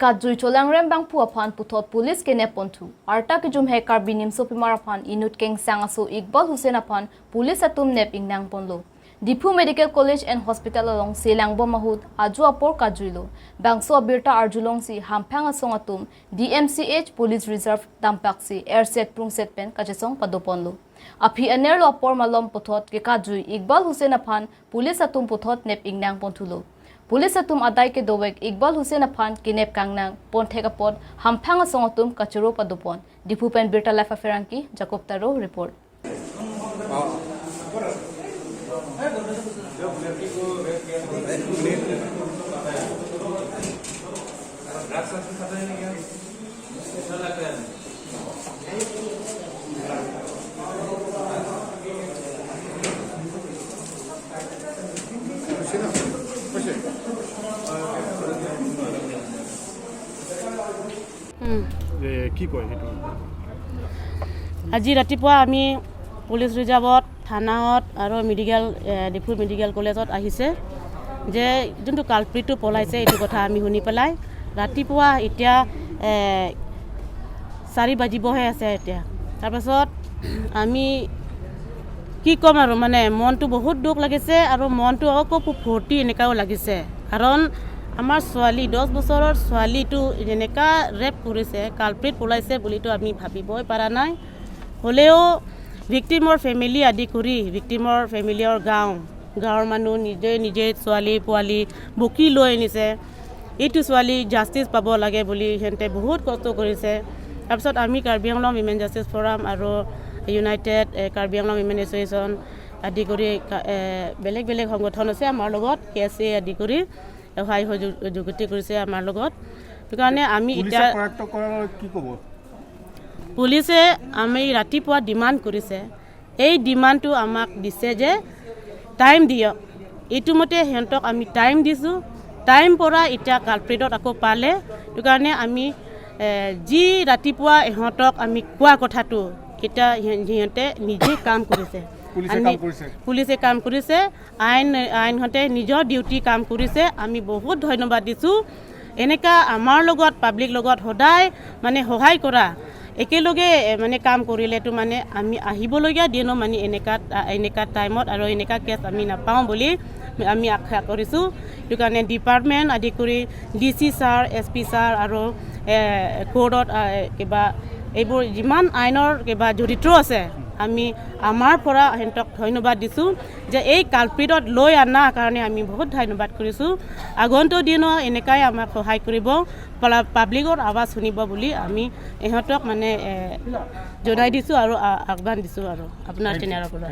Kekatjui cholangrem bangphu aphan puthot police kenep ponthu. Arta ki jum hekar binim sopimar aphan inut keng sangaso Iqbal Hussein aphan police atum nep ingnang ponlo. Dipu Medical College and Hospital along Selangbo mahut aju apor kajuilo. Bangso abirta arjulong si hampang asong atum DMCH Police Reserve tampaksi airset prungset pen kachesong padoponlo. Aphi anerlo apor malom puthot Kekatjui Iqbal Hussein aphan police atum puthot nep ingnang ponthulo. Police atum aday ke dowek Iqbal Hussein aphan kenep kangnang ponthegapod hampang asong atum kachuro padopon. Dipu pen BIRTA life affairangki Jacob Taro report. আজি ৰাতিপুৱা আমি police ৰিজাৰ্ভত থানাত আৰু medical depot medical কলেজত আহিছে যে যোনটো কালপ্ৰিটটো পলাইছে এইটো কথা আমি শুনি পেলাই ৰাতিপুৱা এতিয়া 4 বাজিবহে আছে এতিয়া তাৰপাছত আমি কি ক'ম আৰু মানে মনটো বহুত দুখ লাগিছে আৰু মনটো আকৌ ফূৰ্তি এনেকাও লাগিছে কাৰণ আমাৰ ছোৱালী 10 বছৰৰ ছোৱালীটো এনেকা ৰেপ কৰিছে কালপ্ৰিট পলাইছে বুলিতো আমি ভাবিবই পৰা নাই হলেও ভিক্টিমৰ ফেমিলি আদি কৰি ভিক্টিমৰ ফেমিলিৰ গাঁৱৰ মানুহ নিজে ছোৱালী পোৱালি বকি লৈ আনিছে এইটো ছোৱালী জাষ্টিস পাব লাগে বুলি হেনতে বহুত কষ্ট কৰিছে তাৰপিছত আমি কাৰ্বি আংলং উইমেন জাষ্টিস ফৰাম আৰু United Karbi Anglong women association আদি কৰি বেলেগ সংগঠন আছে আমাৰ লগত কেএছএ আদি কৰি সহায় সহযোগিতা কৰিছে আমাৰ লগত সেইকাৰণে আমি এতিয়া কি ক'ব পুলিচে আমি ৰাতিপুৱা ডিমান্ড কৰিছে এই ডিমান্ডটো আমাক দিছে যে টাইম দিয়ক এইটো মতে হেঁতক আমি টাইম দিছোঁ টাইম পৰা এতিয়া কালপ্ৰিটত আকৌ পালে সেইকাৰণে আমি যি ৰাতিপুৱা ইহঁতক আমি কোৱা কথাটো এটা সিহঁতে নিজে কাম কৰিছে পুলিচে কাম কৰিছে আইনহঁতে নিজৰ ডিউটি কাম কৰিছে আমি বহুত ধন্যবাদ দিছোঁ এনেকা আমাৰ লগত পাব্লিক লগত সদায় মানে সহায় কৰা একেলগে মানে কাম কৰিলেতো মানে আমি আহিবলগীয়া দিনো মানে এনেকা টাইমত আৰু এনেকা কেছ আমি নাপাওঁ বুলি আমি আশা কৰিছোঁ সেইটো কাৰণে ডিপাৰ্টমেণ্ট আদি কৰি ডিচি ছাৰ এছপি ছাৰ আৰু কোৰ্টত কিবা এইবোৰ যিমান আইনৰ কিবা জড়িত আছে আমি আমাৰ পৰা হেঁতক ধন্যবাদ দিছোঁ যে এই কালপ্ৰিটত লৈ অনাৰ কাৰণে আমি বহুত ধন্যবাদ কৰিছোঁ আগন্তুক দিনত এনেকাই আমাক সহায় কৰিব পাব্লিকৰ আৱাজ শুনিব বুলি আমি ইহঁতক মানে জনাই দিছোঁ আৰু আহ্বান দিছোঁ আৰু আপোনাৰ চেনেলৰ পৰা